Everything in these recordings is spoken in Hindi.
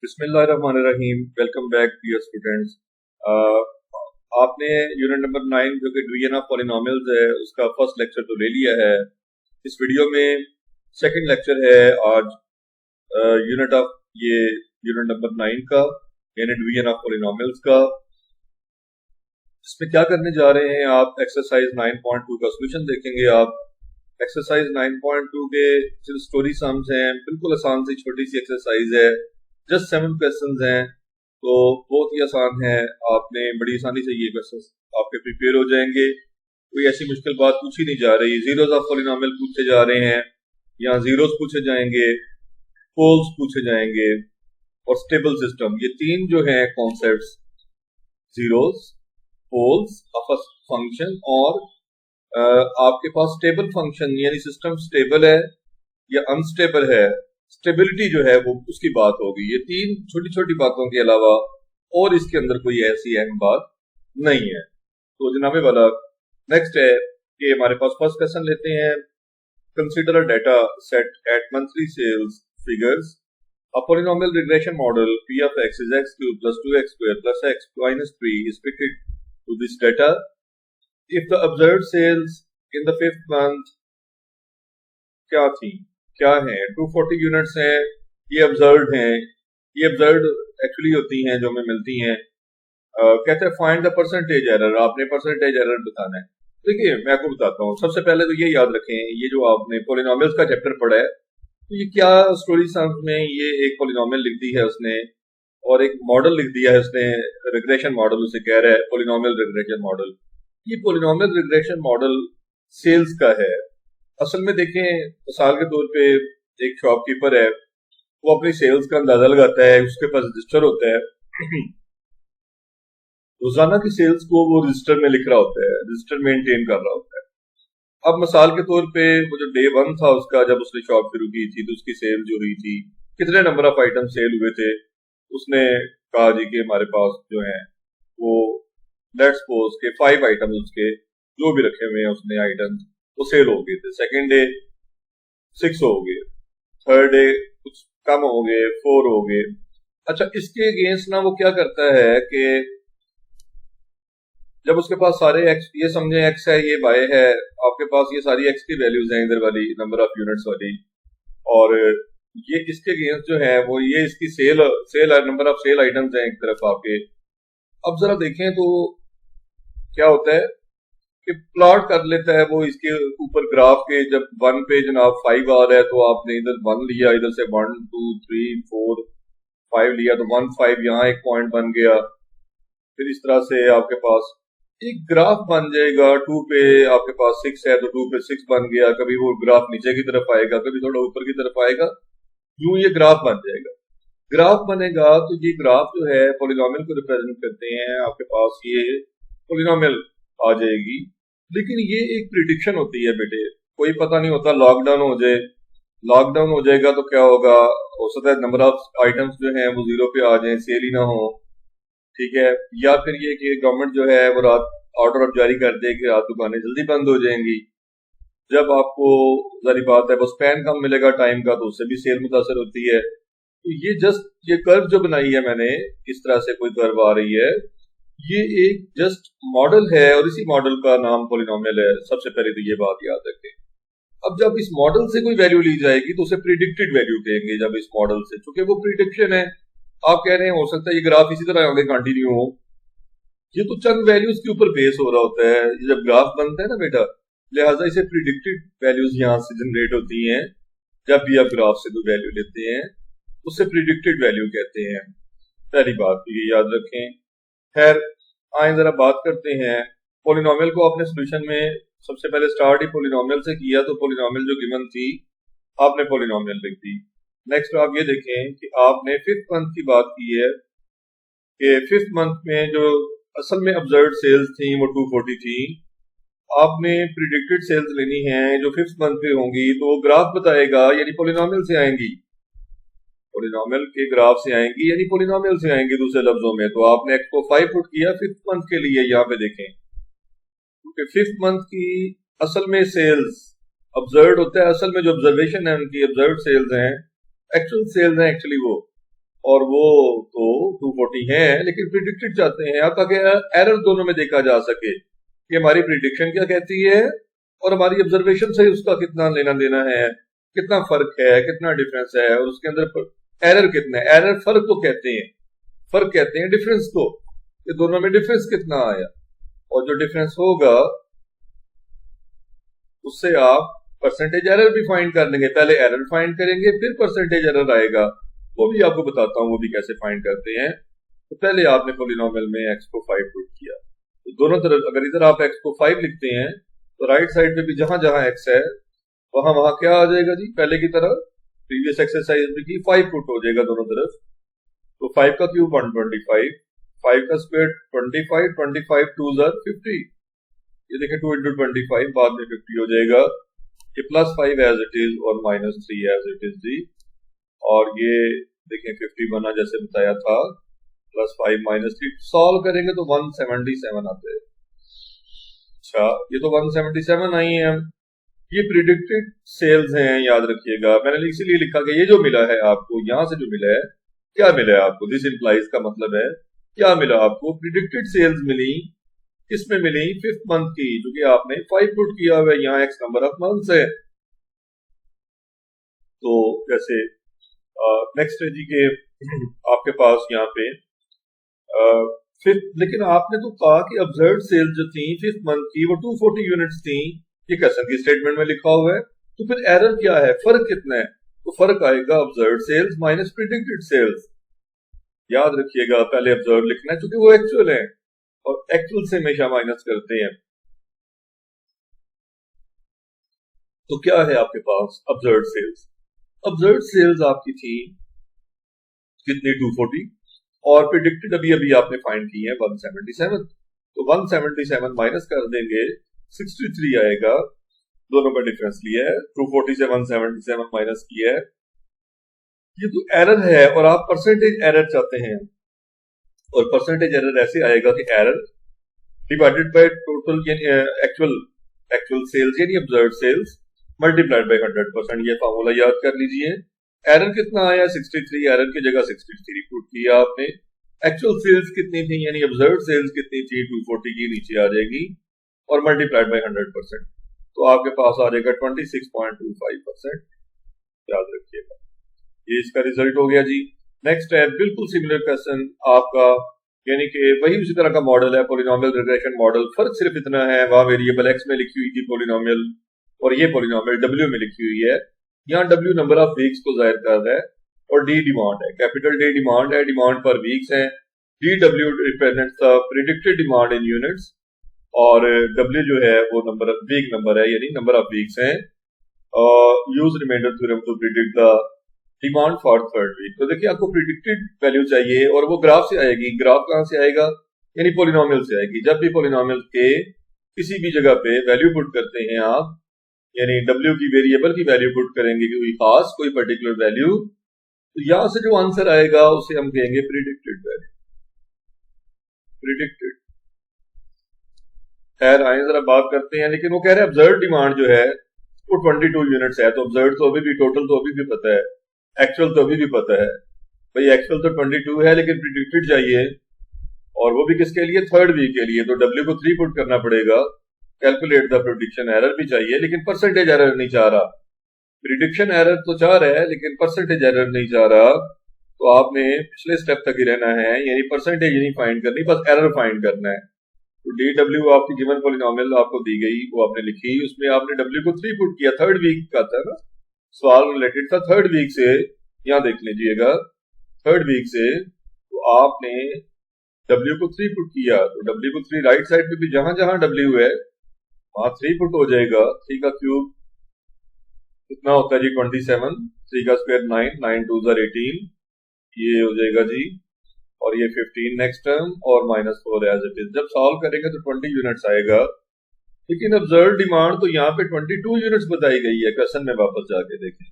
बिस्मिल्लाहिर्रहमानिर्रहीम। Welcome back dear students. आपने यूनिट नंबर 9 जो कि डिवीजन ऑफ पॉलिनोमियल्स है उसका फर्स्ट लेक्चर तो ले लिया है। इस वीडियो में सेकंड लेक्चर है आज यूनिट ऑफ ये यूनिट नंबर 9 का यानी डिवीजन ऑफ पॉलिनोमियल्स का। इसमें क्या करने जा रहे हैं, आप एक्सरसाइज 9.2 का सोल्यूशन देखेंगे। आप एक्सरसाइज 9.2 के सिर्फ स्टोरी सम्स हैं, बिल्कुल आसान सी छोटी सी एक्सरसाइज है, जस्ट 7 क्वेश्चंस हैं, तो बहुत ही आसान है। आपने बड़ी आसानी से ये क्वेश्चंस आपके प्रिपेयर हो जाएंगे। कोई ऐसी मुश्किल बात पूछी नहीं जा रही। जीरोस ऑफ पॉलिनोमियल पूछे जा रहे हैं, यहाँ जीरोस पूछे जाएंगे, पोल्स पूछे जाएंगे और स्टेबल सिस्टम। ये तीन जो है concepts, zeros, poles of a function और आपके पास स्टेबल फंक्शन यानी सिस्टम स्टेबल है या अनस्टेबल है, स्टेबिलिटी जो है वो उसकी बात होगी। ये तीन छोटी छोटी बातों के अलावा और इसके अंदर कोई ऐसी अहम बात नहीं है। तो जनाबे वाला नेक्स्ट है कि हमारे पास फर्स्ट क्वेश्चन लेते हैं। Consider a data set at monthly sales figures a polynomial regression model p of x is x cube plus 2x square plus x minus 3 is fitted to this data if the observed sales in the fifth month क्या है 240 यूनिट्स हैं। ये ऑब्जर्व्ड हैं, ये ऑब्जर्व्ड एक्चुअली होती हैं जो हमें मिलती हैं। कहते हैं फाइंड द परसेंटेज एरर। आपने परसेंटेज एरर बताना है। देखिए मैं आपको बताता हूँ। सबसे पहले तो ये याद रखें, ये जो आपने पॉलिनोमियल्स का चैप्टर पढ़ा है, तो ये क्या स्टोरी सम्स में ये एक पॉलिनोमियल लिख दी है उसने और एक मॉडल लिख दिया है उसने, रिग्रेशन मॉडल उसे कह रहा है, पॉलिनोमियल रिग्रेशन मॉडल। ये पॉलिनोमियल रिग्रेशन मॉडल सेल्स का है। असल में देखें, मिसाल के तौर पे एक शॉपकीपर है, वो अपनी सेल्स का अंदाजा लगाता है, उसके पास रजिस्टर होता है, रोजाना की सेल्स को वो रजिस्टर में लिख रहा होता है, रजिस्टर मेंटेन कर रहा होता है। अब मिसाल के तौर पे वो जो डे 1 था उसका, जब उसने शॉप शुरू की थी तो उसकी सेल जो हुई थी, कितने नंबर ऑफ आइटम सेल हुए थे, उसने कहा जी कि हमारे पास जो है वो लेट्स सपोज के 5 आइटम उसके जो भी रखे हुए हैं उसने आइटम वो सेल हो गए थे। सेकेंड डे 6 हो गए, थर्ड डे कुछ कम हो गए, 4 हो गए। अच्छा, इसके अगेंस्ट ना वो क्या करता है कि जब उसके पास सारे एक्स, ये समझे एक्स है, ये वाई है, आपके पास ये सारी एक्स की वैल्यूज हैं इधर वाली नंबर ऑफ यूनिट्स वाली, और ये इसके अगेंस्ट जो है वो ये इसकी sale number of sale items हैं एक तरफ आपके। अब जरा देखें तो क्या होता है कि प्लॉट कर लेता है वो इसके ऊपर ग्राफ के। जब 1 पे जनाब 5 आ रहा है तो आपने इधर 1 लिया, इधर से 1 2 3 4 5 लिया, तो 1 5 यहाँ एक पॉइंट बन गया। फिर इस तरह से आपके पास एक ग्राफ बन जाएगा। 2 पे आपके पास 6 है तो 2 पे 6 बन गया। कभी वो ग्राफ नीचे की तरफ आएगा, कभी थोड़ा ऊपर की तरफ आएगा, यूं ये ग्राफ बन जाएगा। ग्राफ बनेगा तो ये ग्राफ जो है पॉलिनोमियल को रिप्रेजेंट करते हैं। आपके पास ये पॉलिनोमियल आ जाएगी, लेकिन ये एक प्रिडिक्शन होती है बेटे, कोई पता नहीं होता। लॉकडाउन हो जाए, लॉकडाउन हो जाएगा तो क्या होगा, हो सकता है नंबर ऑफ आइटम्स जो हैं वो 0 पे आ जाए, सेल ही ना हो, ठीक है। या फिर ये कि गवर्नमेंट जो है वो रात ऑर्डर जारी कर दे कि रात दुकानें जल्दी बंद हो जाएंगी। जब आपको जारी बात है वो स्पैन कम मिलेगा टाइम का, तो उससे भी सेल मुतासर होती है। तो ये जस्ट ये कर्व जो बनाई है मैंने, इस तरह से कोई कर्व आ रही है, ये एक जस्ट मॉडल है और इसी मॉडल का नाम पॉलिनोमियल है। सबसे पहले तो ये बात याद रखें। अब जब इस मॉडल से कोई वैल्यू ली जाएगी तो उसे प्रिडिक्टेड वैल्यू कहेंगे। जब इस मॉडल से, चूंकि वो प्रिडिक्शन है, आप कह रहे हैं हो सकता है ये ग्राफ इसी तरह आगे कंटिन्यू हो, ये तो चंद वैल्यूज के ऊपर बेस हो रहा होता है। ये जब ग्राफ बनता है ना बेटा, लिहाजा इसे प्रिडिक्टेड वैल्यूज यहाँ से जनरेट होती हैं। जब भी आप ग्राफ से कोई वैल्यू लेते हैं उससे प्रिडिक्टेड वैल्यू कहते हैं। पहली बात ये याद रखें। खैर आए जरा बात करते हैं पॉलिनोमियल को। अपने सोल्यूशन में सबसे पहले स्टार्ट ही पॉलिनोमियल से किया, तो पॉलिनोमियल जो गिवन थी आपने पॉलिनोमियल लिख दी। नेक्स्ट आप ये देखें कि आपने 5th मंथ की बात की है कि 5th मंथ में जो असल में ऑब्जर्व्ड सेल्स थी वो 240 थी। आपने प्रिडिक्टेड सेल्स लेनी है जो 5th मंथ पे होंगी, तो वो ग्राफ बताएगा, यानी पॉलिनोमियल से आएंगी, पॉलिनोमियल के ग्राफ से आएंगी यानी पॉलिनोमियल से आएंगी दूसरे लफ्जों में। तो आपने एक्स को 5 पुट किया 5th मंथ के लिए, यहाँ पे देखें, क्योंकि 5th मंथ की असल में सेल्स ऑब्जर्व्ड होता है, असल में जो ऑब्जर्वेशन है उनकी ऑब्जर्व्ड सेल्स हैं, एक्चुअल सेल्स हैं एक्चुअली वो। और वो तो 240 है, लेकिन प्रिडिक्टेड चाहते हैं आप, ताकि एरर दोनों में देखा जा सके कि हमारी प्रिडिक्शन क्या कहती है और हमारी ऑब्जर्वेशन से उसका कितना लेना देना है, कितना फर्क है, कितना डिफरेंस है, और उसके अंदर एरर कितना है। एरर फर्क को कहते हैं, फर्क कहते हैं डिफरेंस को, कि दोनों में डिफरेंस कितना आया, और जो डिफरेंस होगा उससे आप परसेंटेज एरर भी फाइंड कर लेंगे। पहले एरर फाइंड करेंगे, फिर परसेंटेज एरर आएगा, वो भी आपको बताता हूं वो भी कैसे फाइंड करते हैं। तो पहले आपने पॉलिनोमियल में x को 5 पुट किया, तो दोनों तरफ अगर इधर आप x को 5 लिखते हैं तो राइट साइड पे भी जहां जहां x है वहां वहां क्या आ जाएगा जी, पहले की तरह प्रीवियस एक्सरसाइज में की 5 पुट हो जाएगा दोनों तरफ। तो 5 का क्यूब 125, 5 का स्क्वायर 25, 25 2 ज़र 50, ये देखें 2 इंटू 25 बाद में 50 हो जाएगा। ये +5 एज इट इज और -3 एज इट इज जी, और ये देखें 50 बना जैसे बताया था, +5 -3 सॉल्व करेंगे तो 177 आते हैं। अच्छा, ये तो 177 आई है। ये प्रिडिक्टेड सेल्स हैं, याद रखिएगा। मैंने इसीलिए लिखा कि ये जो मिला है आपको, यहां से जो मिला है, क्या मिला है आपको, दिस इंप्लाइज का मतलब है क्या मिला आपको, प्रिडिक्टेड सेल्स मिली। किसमें मिली, 5th मंथ की, जो कि आपने 5 पुट किया हुआ है, यहाँ एक्स नंबर ऑफ मंथ्स है। तो जैसे नेक्स्ट है जी के आपके पास यहाँ पे फिफ्थ, लेकिन आपने तो कहा कि ऑब्जर्व्ड सेल्स जो थी 5th मंथ की वो 240 यूनिट्स थी, ये कैसे की स्टेटमेंट में लिखा हुआ है। तो फिर एरर क्या है, फर्क कितना है, तो फर्क आएगा observed sales minus predicted sales. याद रखिएगा पहले ऑब्जर्व लिखना है क्योंकि वो एक्चुअल है, और एक्चुअल से हमेशा माइनस करते हैं। तो क्या है आपके पास ऑब्जर्व्ड सेल्स, ऑब्जर्व्ड सेल्स आपकी थी कितनी 240, और प्रिडिक्टेड अभी अभी आपने फाइंड की है 177। तो 177 माइनस कर देंगे 63 आएगा, दोनों का डिफरेंस लिया है, 240 से 177 माइनस किया है। ये तो एरर है और आप परसेंटेज एरर चाहते हैं, और परसेंटेज एरर ऐसे आएगा कि एरर डिवाइडेड बाय टोटल यानी एक्चुअल सेल्स यानी ऑब्जर्व्ड सेल्स मल्टीप्लाइड बाय 100%। ये फार्मूला याद कर लीजिए। एरर कितना आया 63, एरर की जगह 63 पुट किया आपने। एक्चुअल सेल्स कितनी थी यानी ऑब्जर्व्ड सेल्स कितनी थी 240 की नीचे आ जाएगी, और मल्टीप्लाइड बाय 100%, तो आपके पास आ जाएगा 26.25%। याद रखिएगा, ये इसका रिजल्ट हो गया जी। नेक्स्ट है बिल्कुल सिमिलर क्वेश्चन आपका, यानी कि वही उसी तरह का मॉडल है, पॉलिनोमियल रिग्रेशन मॉडल। फर्क सिर्फ इतना है, वहां वेरिएबल एक्स में लिखी हुई थी पॉलिनोमियल, और ये पॉलिनोमियल डब्ल्यू में लिखी हुई है। यहाँ डब्ल्यू नंबर ऑफ वीक्स को जाहिर कर रहा है, और डी डिमांड है, कैपिटल डी डिमांड है, डिमांड पर वीक्स है। D W represents the predicted demand in units, और डब्ल्यू जो है वो नंबर ऑफ वीक नंबर है, यानी नंबर ऑफ वीक्स है। Use remainder theorem to predict the demand for third week. तो देखिए आपको प्रिडिक्टेड वैल्यू चाहिए, और वो ग्राफ से आएगी। ग्राफ कहां से आएगा, यानी पॉलिनोमियल से आएगी। जब भी पॉलिनोमियल के किसी भी जगह पे वैल्यू पुट करते हैं आप, यानी डब्ल्यू की वेरिएबल की वैल्यू पुट करेंगे कोई खास कोई पर्टिकुलर वैल्यू, तो यहां से जो आंसर आएगा उसे हम कहेंगे प्रिडिक्टेड वैल्यू, प्रिडिक्टेड। खैर आए जरा बात करते हैं, लेकिन वो कह रहे हैं ऑब्जर्व डिमांड जो है वो 22 यूनिट्स है। तो ऑब्जर्व तो अभी भी, टोटल तो अभी भी पता है, एक्चुअल तो अभी भी पता है भाई, एक्चुअल तो 22 है, लेकिन प्रिडिक्टेड चाहिए, और वो भी किसके लिए, थर्ड वीक के लिए। तो डब्ल्यू को 3 पुट करना पड़ेगा। कैलकुलेट द प्रिडिक्शन एरर भी चाहिए, लेकिन परसेंटेज एरर नहीं चाह रहा। प्रिडिक्शन एरर तो चाह रहा है, लेकिन परसेंटेज एरर नहीं चाह रहा। तो आपने पिछले स्टेप तक ही रहना है, यानी परसेंटेज नहीं फाइंड करनी, बस एरर फाइंड करना है। तो डी डब्ल्यू आपकी गिवन पॉलिनोमियल आपको दी गई, वो आपने लिखी, उसमें आपने डब्ल्यू को 3 पुट किया। थर्ड वीक का था ना सवाल, रिलेटेड था थर्ड वीक से। यहां देख लीजिएगा, थर्ड वीक से तो आपने डब्ल्यू को 3 पुट किया। तो डब्ल्यू को 3 राइट साइड पे भी जहां जहां डब्ल्यू है वहां 3 पुट हो जाएगा। 3 का क्यूब कितना होता है जी 27, 3 का स्क्वायर 9, 9 2 ज़र 18, ये हो जाएगा जी, और ये 15 नेक्स्ट टर्म, और -4 एज इट इज। जब सॉल्व करेंगे तो 20 यूनिट्स आएगा, लेकिन ऑब्जर्व डिमांड तो यहाँ पे 22 यूनिट्स बताई गई है। क्वेश्चन में वापस जाके देखें,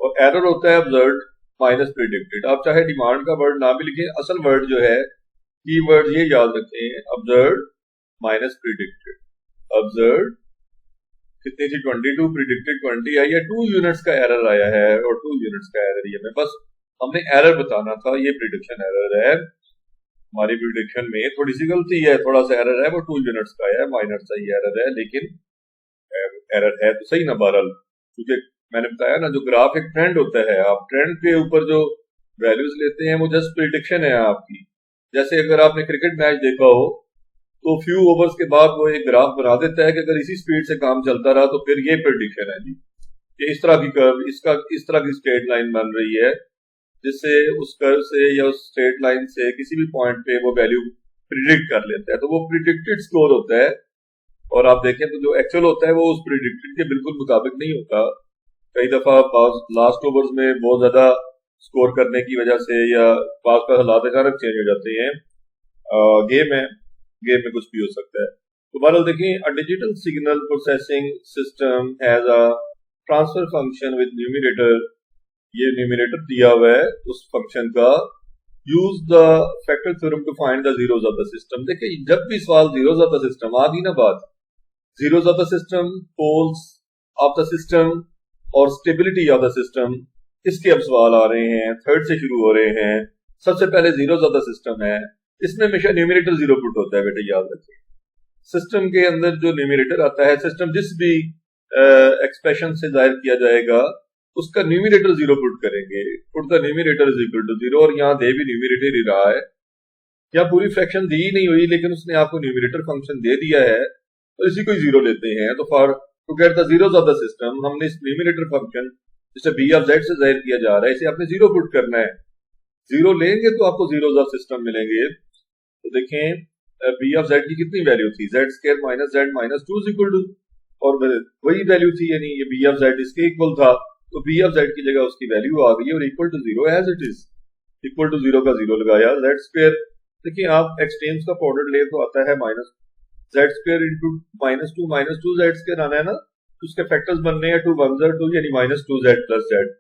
और एरर होता है ऑब्जर्व माइनस प्रिडिक्टेड। आप चाहे डिमांड का वर्ड ना भी लिखें, असल वर्ड जो है की वर्ड ये याद रखें, ऑब्जर्व माइनस प्रिडिक्टेड। ऑब्जर्व कितनी थी 22, प्रिडिक्टेड 20 आई है, 2 यूनिट्स का एरर आया है, और 2 यूनिट्स का एरर ही हमें बस हमने एरर बताना था, ये प्रिडिक्शन एरर है, हमारी प्रिडिक्शन में थोड़ी सी गलती है, थोड़ा सा एरर है, वो 2 यूनिट्स का है, माइनर सा ही एरर है, लेकिन एरर है तो सही ना बहरहाल, क्योंकि मैंने बताया ना, जो ग्राफ एक ट्रेंड होता है, आप ट्रेंड के ऊपर जो वैल्यूज लेते हैं वो जस्ट प्रिडिक्शन है आपकी। जैसे अगर आपने क्रिकेट मैच देखा हो तो फ्यू ओवर्स के बाद वो एक ग्राफ बना देता है कि अगर इसी स्पीड से काम चलता रहा तो फिर ये प्रिडिक्शन है जी, कि इस तरह की कर्व, इसका इस तरह की स्ट्रेट लाइन बन रही है, जिससे उस कर्व से या उस स्ट्रेट लाइन से किसी भी पॉइंट पे वो वैल्यू प्रिडिक्ट कर लेता है, तो वो प्रिडिक्टेड स्कोर होता है। और आप देखें तो जो एक्चुअल होता है वो उस प्रिडिक्टेड के बिल्कुल मुताबिक नहीं होता। कई दफा लास्ट ओवर्स में बहुत ज्यादा स्कोर करने की वजह से या पास का हालात अचानक चेंज हो जाते हैं, गेम है, गेम में कुछ भी हो सकता है। तो बहरहाल देखें, a digital signal processing system has a transfer function with numerator, ये न्यूमरेटर दिया हुआ है उस फंक्शन का, use the factor theorem to find the zeros of the system. देखिए जब भी सवाल जीरोस ऑफ द सिस्टम आ गई ना बात, zeros of the system, poles of the system और स्टेबिलिटी ऑफ द सिस्टम, इसके अब सवाल आ रहे हैं, थर्ड से शुरू हो रहे हैं। सबसे पहले जीरोस ऑफ द सिस्टम है, इसमें हमेशा न्यूमरेटर जीरो पुट होता है, बेटे याद रखिए। सिस्टम के अंदर जो न्यूमरेटर आता है, सिस्टम जिस भी एक्सप्रेशन से जाहिर किया जाएगा उसका न्यूमरेटर जीरो पुट करेंगे, put the numerator is equal to zero, और यहाँ दे भी न्यूमरेटर ही रहा है, यहाँ पूरी फ्रैक्शन दी ही नहीं हुई लेकिन उसने आपको न्यूमरेटर फंक्शन दे दिया है, तो इसी को जीरो लेते हैं। तो for to get the zeros of the system, हमने इस न्यूमरेटर फंक्शन जिसे बी ऑफ जेड से जाहिर किया जा रहा है, इसे आपने जीरो पुट करना है। जीरो लेंगे तो आपको जीरोस ऑफ सिस्टम मिलेंगे। तो देखें बी ऑफ जेड की कितनी वैल्यू थी, Z square minus Z minus two equal to, और वही वैल्यू थी, यानी ये बी ऑफ जेड इसके इक्वल था, तो बी ऑफ जेड की जगह उसकी वैल्यू आ गई और equal to zero as it is, equal to zero का जीरो लगाया। जेड स्क्वायर, देखिए आप एक्सट्रीम्स का प्रोडक्ट ले तो आता है minus Z square into minus two Z square आना है ना, तो उसके फैक्टर्स बनने हैं टू वन जेड टू, यानी minus two Z plus Z.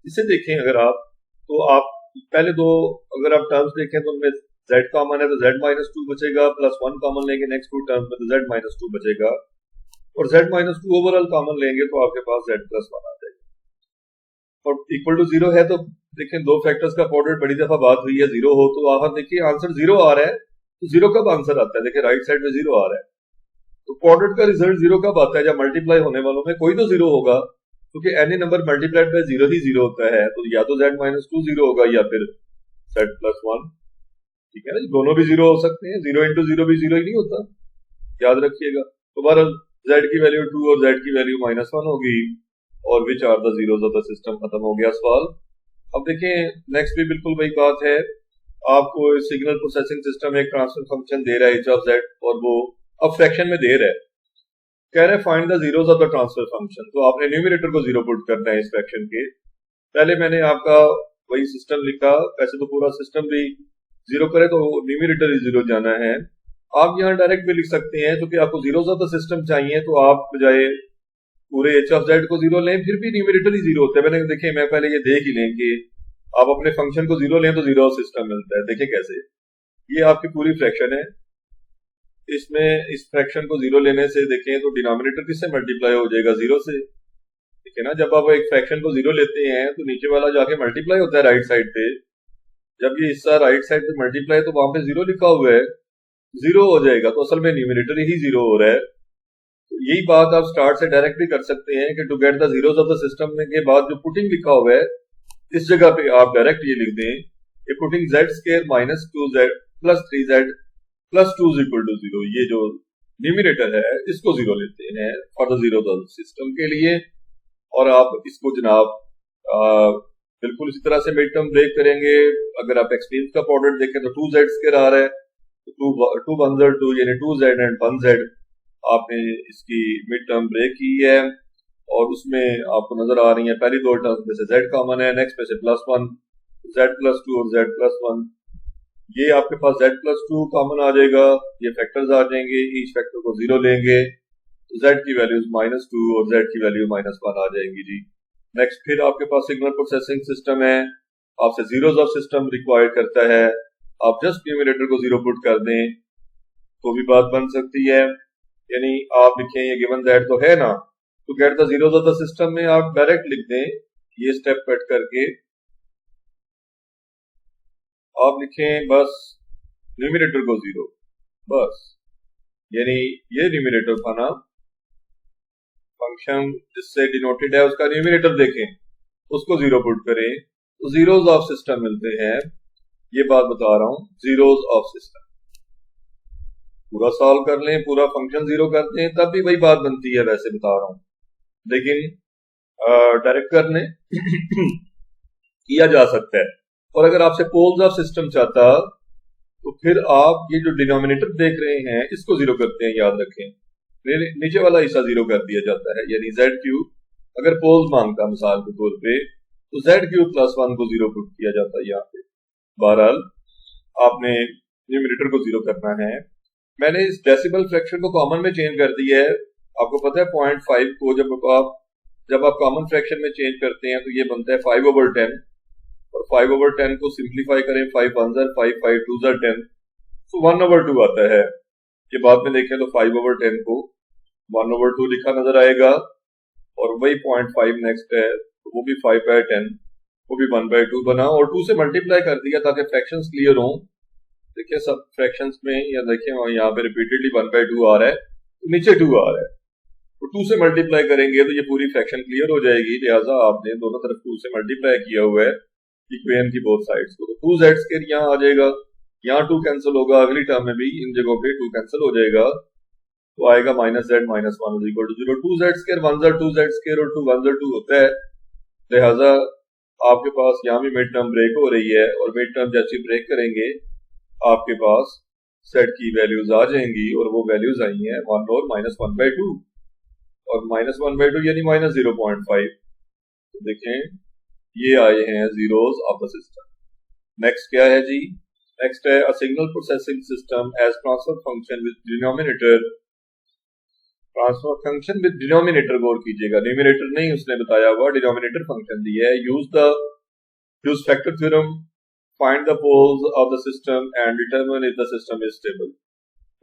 इसे देखें अगर आप, तो आप पहले दो अगर आप टर्म्स देखें तो उनमें z कॉमन है तो z माइनस टू बचेगा, प्लस वन कॉमन लेंगे नेक्स्ट टू टर्म में तो z माइनस टू बचेगा, और z minus two overall common लेंगे तो आपके पास z प्लस वन आ जाएगा। और इक्वल टू जीरो है तो देखें दो फैक्टर्स का प्रोडक्ट बड़ी दफा बात हुई है, जीरो हो तो आप देखिए आंसर जीरो आ रहा है, तो जीरो कब आंसर आता है, देखिए राइट साइड में जीरो आ रहा है, तो प्रोडक्ट का रिजल्ट जीरो कब आता है, जब मल्टीप्लाई होने वालों में कोई तो जीरो होगा, क्योंकि any number multiplied by zero he zero होता है, तो या तो z माइनस टू जीरो होगा या फिर z प्लस वन, ठीक है ना, दोनों भी जीरो हो सकते हैं, जीरो इंटू जीरो भी जीरो ही नहीं होता, याद रखिएगा। तो बहरहाल z की वैल्यू टू और z की वैल्यू माइनस वन होगी, और which are the zeros of the system, खत्म हो गया सवाल। अब देखें नेक्स्ट भी बिल्कुल वही बात है, आपको सिग्नल प्रोसेसिंग सिस्टम एक ट्रांसफर फंक्शन दे रहा है h ऑफ z, और वो अब फ्रैक्शन में दे रहा है, कह रहे हैं find the zeros of the transfer function, तो आपने न्यूमरेटर को जीरो पुट करना है इस फ्रैक्शन के। पहले मैंने आपका वही सिस्टम लिखा, वैसे तो पूरा सिस्टम भी जीरो करे तो न्यूमरेटर ही जीरो जाना है, आप यहाँ डायरेक्ट भी लिख सकते हैं, क्योंकि आपको जीरोस ऑफ द सिस्टम चाहिए तो आप बजाय पूरे h ऑफ z को जीरो लें, फिर भी न्यूमरेटर ही जीरो होता है। मैंने देखे, मैं पहले ये देख ही लें कि आप अपने फंक्शन को जीरो लें तो जीरो ऑफ सिस्टम मिलता है, देखें कैसे, ये आपकी पूरी फ्रैक्शन है, इसमें इस फ्रैक्शन को जीरो लेने से देखें तो डिनोमिनेटर किससे मल्टीप्लाई हो जाएगा, जीरो से, ठीक है ना। जब आप एक फ्रैक्शन को जीरो लेते हैं तो नीचे वाला जाके मल्टीप्लाई होता है राइट साइड पे, जब ये हिस्सा राइट साइड पे मल्टीप्लाई तो वहां पे जीरो लिखा हुआ है, जीरो हो जाएगा, तो असल में न्यूमरेटर ही जीरो हो रहा है। तो यही बात आप स्टार्ट से डायरेक्ट भी कर सकते हैं कि to get the zeros of the system के बाद जो पुटिंग लिखा हुआ है इस जगह पे आप डायरेक्ट ये लिख दें कि putting Z square minus two Z plus three Z plus two equal to zero, ये जो न्यूमरेटर है इसको जीरो लेते हैं for the zero the system के लिए, और आप इसको जनाब बिल्कुल इसी तरह से मिड टर्म ब्रेक करेंगे। अगर आप एक्सट्रीम्स का प्रोडक्ट देखें तो टू जेड स्क्वायर आ रहा है, टू वन जेड टू, यानी two Z and one Z, आपने इसकी मिड टर्म ब्रेक की है, और उसमें आपको नजर आ रही है पहली दो टर्म में से z कॉमन है, नेक्स्ट में से plus one, z plus two और z प्लस वन, ये आपके पास z प्लस टू कॉमन आ जाएगा, ये फैक्टर्स आ जाएंगे, ईच फैक्टर को जीरो लेंगे तो z की वैल्यूज माइनस टू और z की वैल्यू माइनस वन आ जाएंगी जी। नेक्स्ट फिर आपके पास सिग्नल प्रोसेसिंग सिस्टम है, आपसे जीरोस ऑफ सिस्टम रिक्वायर करता है, आप जस्ट न्यूमरेटर को जीरो पुट कर दें तो भी बात बन सकती है, यानी आप लिखें ये गिवन दैट तो है ना, तो gate the zeros of the system में आप डायरेक्ट लिख दें ये स्टेप कट करके आप लिखें बस न्यूमरेटर को 0, बस, यानी ये न्यूमरेटर था ना, फंक्शन जिससे डिनोटेड है उसका न्यूमरेटर देखें, उसको 0 पुट करें तो जीरोज ऑफ सिस्टम मिलते हैं। ये बात बता रहा हूं, जीरोज ऑफ सिस्टम। पूरा सॉल्व कर लें, पूरा फंक्शन 0 करते हैं, तब भी वही बात बनती है, वैसे बता रहा हूं। लेकिन डायरेक्ट करने किया जा सकता है। और अगर आपसे पोल्स ऑफ सिस्टम चाहता तो फिर आप ये जो डिनोमिनेटर देख रहे हैं इसको 0 करते हैं, याद रखें। नीचे वाला हिस्सा 0 कर दिया जाता है, यानी z क्यूब अगर पोल्स मांगता मिसाल के तौर पे तो z क्यूब प्लस 1 को 0 पुट किया जाता है यहाँ पे। बहरहाल आपने न्यूमरेटर को 0 करना है। मैंने इस डेसिमल फ्रैक्शन को कॉमन में चेंज कर दिया है। आपको पता है 0.5 को जब आप कॉमन फ्रैक्शन में चेंज करते हैं तो ये बनता है 5/10, और 5/10 को सिंप्लीफाई करें 5 1 5 5 2 10, तो 1/2 आता है। ये बाद में देखें तो 5/10 को 1/2 लिखा नजर आएगा, और वही 0.5 नेक्स्ट है तो वो भी 5/10, वो भी 1/2 बना, और 2 से मल्टीप्लाई कर दिया ताकि फ्रैक्शंस क्लियर हों। देखिए सब फ्रैक्शंस में, या देखिए यहाँ पे रिपीटेडली 1/2 आ रहा है, तो नीचे 2 आ रहा है, तो 2 से मल्टीप्लाई करेंगे तो ये पूरी फ्रैक्शन क्लियर हो जाएगी। लिहाजा आपने दोनों तरफ 2 से मल्टीप्लाई किया हुआ है इक्वेशन की बोथ साइड्स को, तो 2z² यहाँ आ जाएगा, यहाँ 2 कैंसिल होगा, अगली टर्म में भी इन जगहों पे 2 कैंसिल हो जाएगा, तो आएगा -z - 1 = 0। 2z² 1 2z² और 2 1 2 होता है। लिहाजा आपके पास यहाँ भी मिड टर्म ब्रेक हो रही है, और मिड टर्म जैसे ब्रेक करेंगे आपके पास z की वैल्यूज आ जाएंगी, और वो वैल्यूज आई हैं 1 और -1/2, और -1/2 यानी -0.5। तो देखें ये आए हैं zeros of the system. Next क्या है जी? नेक्स्ट है a signal processing system as transfer function with denominator. Transfer function with denominator, गौर कीजिएगा, न्यूमरेटर नहीं उसने बताया हुआ, डिनोमिनेटर फंक्शन दिया है। Use factor theorem, find the poles of the system and determine if the system is stable.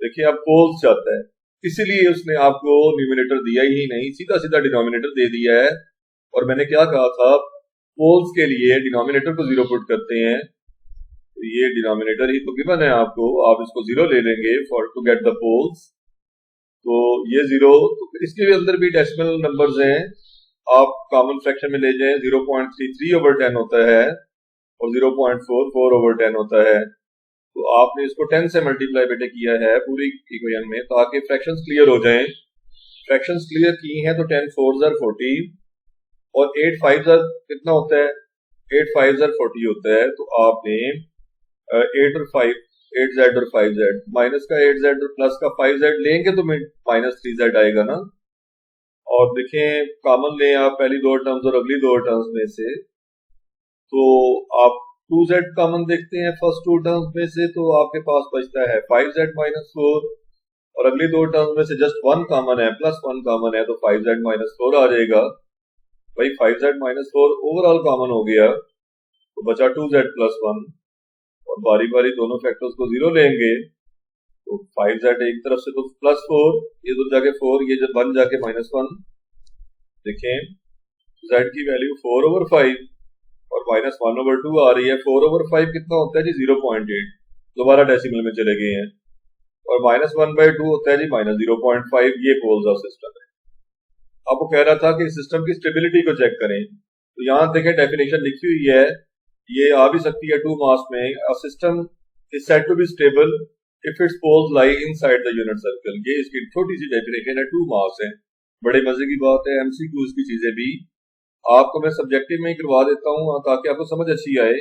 देखिए अब पोल्स चाहता है, इसीलिए उसने आपको न्यूमरेटर दिया ही नहीं, सीधा सीधा डिनोमिनेटर दे दिया है। और मैंने क्या कहा था, पोल्स के लिए डिनोमिनेटर को 0 पुट करते हैं, तो ये डिनोमिनेटर ही तो गिवन है आपको, आप इसको 0 ले लेंगे for to get the poles, तो ये 0, तो फिर इसके अंदर भी डेसिमल नंबर्स हैं, आप कॉमन फ्रैक्शन में ले जाएं, 0.33/10 होता है और 0.44/10 होता है, तो आपने इसको 10 से मल्टीप्लाई बेटे किया है पूरी इक्वेशन में, ताकि फ्रैक्शंस क्लियर हो जाएं। फ्रैक्शंस क्लियर की हैं तो 10 4 40 और 8 5 कितना होता है, 8 5 40 होता है, तो आपने 8 और 5 8z और 5z, माइनस का 8z और प्लस का 5z लेंगे तो -3z आएगा ना। और देखें कॉमन लें आप पहली 2 टर्म्स और अगली 2 टर्म्स में से, तो आप 2z कॉमन देखते हैं फर्स्ट 2 टर्म्स में से, तो आपके पास बचता है 5z - 4, और अगली 2 टर्म्स में से जस्ट 1 कॉमन है, +1 कॉमन है, तो 5z - 4 आ जाएगा। भाई 5z - 4 ओवरऑल कॉमन हो गया, तो बचा 2z + 1, और बारी बारी दोनों फैक्टर्स को 0 लेंगे, तो 5z एक तरफ से तो +4, ये तो जाके 4, ये जब 1 जाके -1, देखें z की वैल्यू 4/5 और -1/2 आ रही है। 4/5 कितना होता है जी, 0.8, दोबारा डेसिमल में चले गए हैं, और -1/2 होता है जी -0.5। ये पोल्स ऑफ सिस्टम है। आपको कह रहा था कि सिस्टम की स्टेबिलिटी को चेक करें, तो यहाँ देखें डेफिनेशन लिखी हुई है, ये आ भी सकती है 2 मार्क्स में। A system is said to be stable if its poles lie inside the unit circle. ये इसकी छोटी सी डेफिनेशन है, 2 मार्क्स है। बड़े मजे की बात है, एमसीक्यूज की चीजें भी आपको मैं सब्जेक्टिव में ही करवा देता हूँ ताकि आपको समझ अच्छी आए।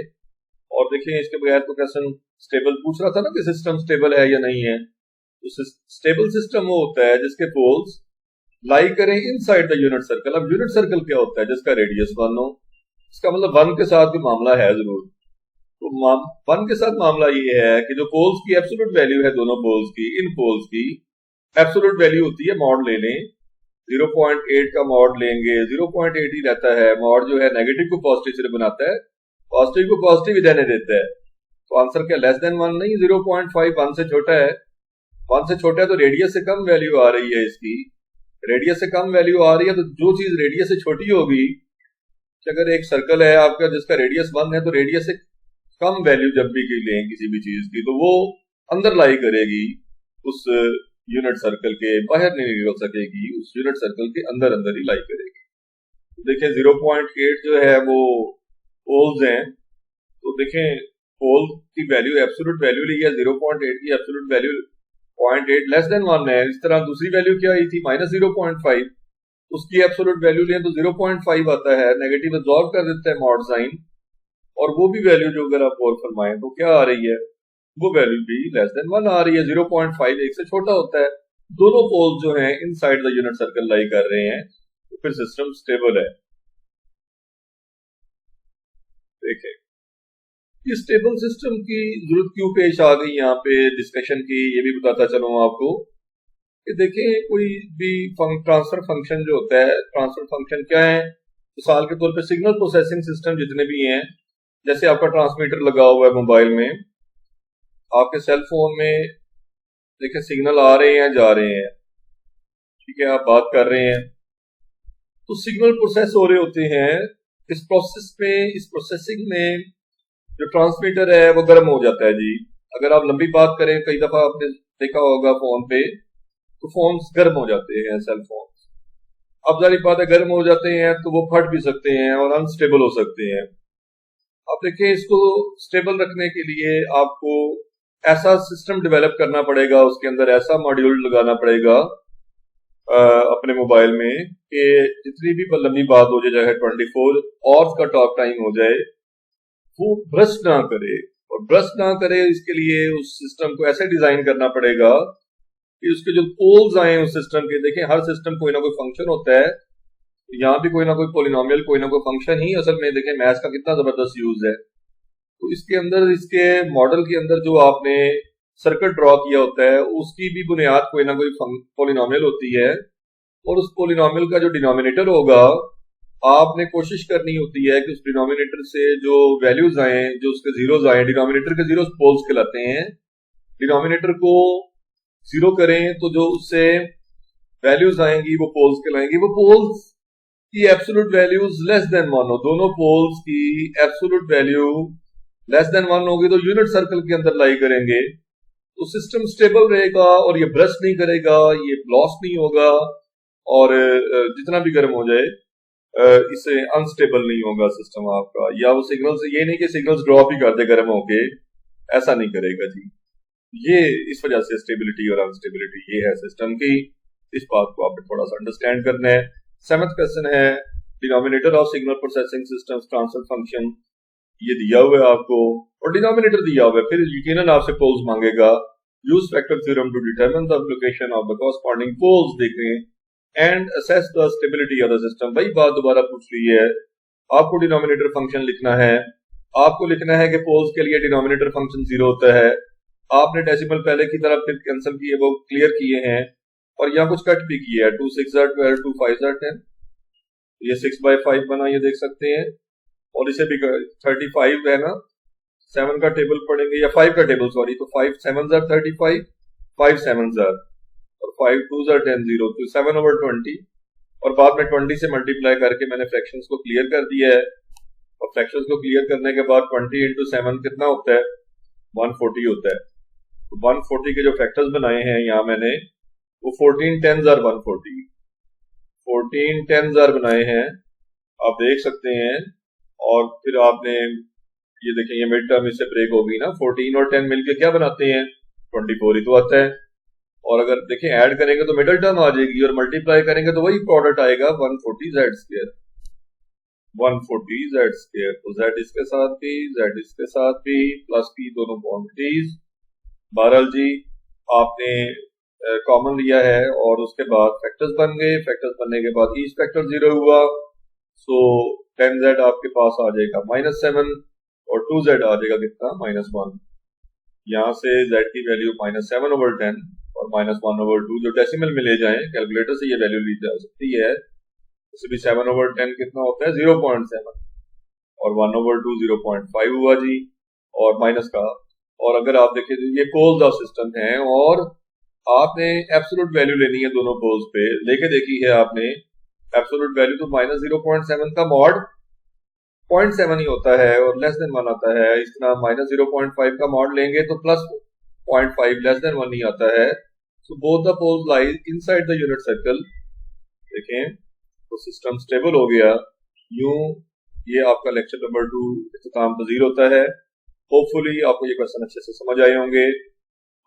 और देखें इसके बगैर तो क्वेश्चन स्टेबल पूछ रहा था ना कि सिस्टम स्टेबल है या नहीं है, तो स्टेबल सिस्टम वो होता है जिसके पोल्स लाई करें इनसाइड द यूनिट सर्कल। अब यूनिट सर्कल क्या होता है, जिसका रेडियस 1 हो, इसका मतलब 1 के साथ भी मामला है जरूर। तो 1 के साथ मामला ये है कि जो पोल्स की एब्सोल्यूट वैल्यू है, दोनों पोल्स की, इन पोल्स की एब्सोल्यूट वैल्यू होती है, मॉड ले लें, 0.8 का मॉड लेंगे, 0.8 ही रहता है। मॉड जो है नेगेटिव को पॉजिटिव से बनाता है, पॉजिटिव को पॉजिटिव ही रहने देता है, तो आंसर क्या <1 नहीं, 0.5 1 से छोटा है। 1 से छोटा है तो रेडियस से कम वैल्यू आ रही है इसकी, रेडियस से कम वैल्यू आ रही है, तो जो चीज रेडियस से छोटी होगी, कि अगर एक सर्कल है आपका जिसका रेडियस 1 है, तो रेडियस से कम वैल्यू जब भी लें किसी भी चीज की, तो वो अंदर लाई करेगी, उस यूनिट सर्कल के बाहर नहीं निकल सकेगी, उस यूनिट सर्कल के अंदर अंदर ही लाई करेगी। तो देखें 0.8 जो है वो पोल्स हैं, तो देखें पोल की वैल्यू एब्सोल्यूट वैल्यू ली है 0.8 की, एब्सोल्यूट वैल्यू 0.8 लेस देन 1 है। इस तरह दूसरी वैल्यू क्या आई थी -0.5, उसकी एब्सोल्यूट वैल्यू लें तो 0.5 आता है, नेगेटिव एब्जॉर्ब कर देता है मॉड साइन, और वो भी वैल्यू जो अगर आप गौर फरमाएं तो क्या आ रही है, वो वैल्यू भी लेस देन 1 आ रही है। 0.5 एक से छोटा होता है। दोनों पोल्स जो हैं इनसाइड द यूनिट सर्कल लाई कर रहे हैं, तो फिर सिस्टम स्टेबल है। देखें इस स्टेबल सिस्टम की जरूरत क्यों पेश आ गई यहाँ पे डिस्कशन की, ये भी बताता चलूं आपको कि देखें कोई भी ट्रांसफर फंक्शन जो होता है, ट्रांसफर फंक्शन क्या है, मिसाल के तौर पे सिग्नल प्रोसेसिंग सिस्टम जितने भी हैं, जैसे आपका ट्रांसमीटर लगा हुआ है मोबाइल में, आपके सेल फोन में देखें सिग्नल आ रहे हैं जा रहे हैं, ठीक है, आप बात कर रहे हैं, तो सिग्नल प्रोसेस हो रहे होते हैं। इस प्रोसेस में, इस प्रोसेसिंग में जो ट्रांसमीटर है वो गर्म हो जाता है जी। अगर आप लंबी बात करें, कई दफा आपने देखा होगा फोन पे, तो फोन गर्म हो जाते हैं, सेल फोन। अब जारी बात है, गर्म हो जाते हैं तो वो फट भी सकते हैं और अनस्टेबल हो सकते हैं। अब देखिए इसको स्टेबल रखने के लिए आपको ऐसा सिस्टम डेवलप करना पड़ेगा, उसके अंदर ऐसा मॉड्यूल लगाना पड़ेगा अपने मोबाइल में कि जितनी भी लंबी बात हो जाए, 24 आवर्स का टॉक टाइम हो जाए, वो ब्रस्ट ना करे। और ब्रस्ट ना करे इसके लिए उस सिस्टम को ऐसे डिजाइन करना पड़ेगा कि उसके जो पोल्स आए उस सिस्टम के, देखें हर सिस्टम कोई ना कोई फंक्शन होता है, यहाँ भी कोई ना कोई पोलिनोमियल, कोई ना कोई फंक्शन ही असल में, देखें मैथ्स का कितना जबरदस्त यूज है। तो इसके अंदर, इसके मॉडल के अंदर जो आपने सर्किट ड्रॉ किया होता है, उसकी भी बुनियाद कोई ना कोई पोलिनोमियल होती है, और उस पोलिनोमियल का जो डिनोमिनेटर होगा, आपने कोशिश करनी होती है कि उस डिनोमिनेटर से जो वैल्यूज आए, जो उसके जीरोज आए, डिनोमिनेटर के जीरोस पोल्स कहलाते हैं, डिनोमिनेटर को जीरो करें तो जो उससे वैल्यूज आएंगी वो पोल्स कहलाएंगी। वो पोल्स की एब्सोल्यूट वैल्यूज लेस देन 1 हो, दोनों पोल्स की एब्सोल्यूट वैल्यू लेस देन 1 होगी तो यूनिट सर्कल के अंदर लाई करेंगे, तो सिस्टम स्टेबल रहेगा और ये ब्रस्ट नहीं करेगा, ये ब्लॉस्ट नहीं होगा, और जितना भी गर्म हो जाए इससे अनस्टेबल नहीं होगा सिस्टम आपका, या वो सिग्नल्स, ये नहीं कि सिग्नल्स ड्रॉप ही कर दे गर्म होके, ऐसा नहीं करेगा जी। ये इस वजह से स्टेबिलिटी और अनस्टेबिलिटी ये है सिस्टम की, इस बात को आपने थोड़ा सा अंडरस्टैंड करना है। 7th क्वेश्चन है denominator of signal processing system transfer function, ये दिया हुआ है आपको और डिनोमिनेटर दिया हुआ है, फिर यकीनन आपसे पोल्स मांगेगा। Use factor theorem to determine the location of the corresponding poles, देखें, and assess the stability of the system. वही बात दोबारा पूछ रही है, आपको डिनोमिनेटर फंक्शन लिखना है, आपको लिखना है कि पोल्स के लिए डिनोमिनेटर फंक्शन 0 होता है। आपने डेसिमल पहले की तरफ फिर कैंसिल किए, वो क्लियर किए हैं, और यहाँ कुछ कट भी किया है, 2 6 12 2 5 10, ये 6/5 बना, ये देख सकते हैं, और इसे भी 35 है ना, 7 का टेबल पढ़ेंगे या 5 का टेबल, सॉरी, तो 5 7 35, 5 7 और 5 2 10 0, तो 7/20, और बाद में 20 से मल्टीप्लाई करके मैंने फ्रैक्शंस को क्लियर कर दिया है। और फ्रैक्शंस को क्लियर करने के बाद 20 × 7 कितना होता है, 140 होता है। तो 140 के जो फैक्टर्स बनाए हैं यहाँ मैंने, वो 14 10s are 140, 14 10s are बनाए हैं, आप देख सकते हैं। और फिर आपने ये देखें, ये मिड टर्म इससे ब्रेक हो गई ना, 14 और 10 मिलके क्या बनाते हैं, 24 ही तो आता है। और अगर देखें ऐड करेंगे तो मिडिल टर्म आ जाएगी, और मल्टीप्लाई करेंगे तो वही प्रोडक्ट आएगा 140z², 140z²। तो z इसके साथ भी, z इसके साथ भी, प्लस p दोनों क्वांटिटीज। बहरहाल जी आपने कॉमन लिया है, और उसके बाद फैक्टर्स बन गए, फैक्टर्स बनने के बाद ईच फैक्टर 0 हुआ, सो 10z आपके पास आ जाएगा -7, और 2z आ जाएगा कितना, -1। यहाँ से z की वैल्यू -7/10 और -1/2, जो डेसिमल में ले जाएं, कैलकुलेटर से ये वैल्यू ली जा सकती है। इससे भी 7/10 कितना होता है, 0.7, और 1/2 0.5 हुआ जी, और माइनस का। और अगर आप देखें तो ये पोल्स ऑफ सिस्टम हैं, और आपने एब्सोल्यूट वैल्यू लेनी है दोनों पोल्स पे, लेके देखी है आपने, एब्सोल्यूट वैल्यू तो -0.7 का मॉड 0.7 ही होता है और लेस देन 1 आता है। इस तरह -0.5 का मॉड लेंगे तो +0.5 लेस देन 1 ही आता है। So both the poles lie inside the unit circle. देखें तो सिस्टम स्टेबल हो गया। यूं ये आपका लेक्चर नंबर 2 इख्तिताम पजीर होता है। होपफुली आपको ये क्वेश्चन अच्छे से समझ आए होंगे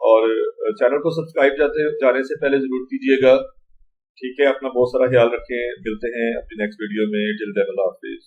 और चैनल को सब्सक्राइब जाने से पहले जरूर कीजिएगा। ठीक है, अपना बहुत सारा ख्याल रखें। मिलते हैं अपनी नेक्स्ट वीडियो में। टिल देन अल्लाह हाफिज।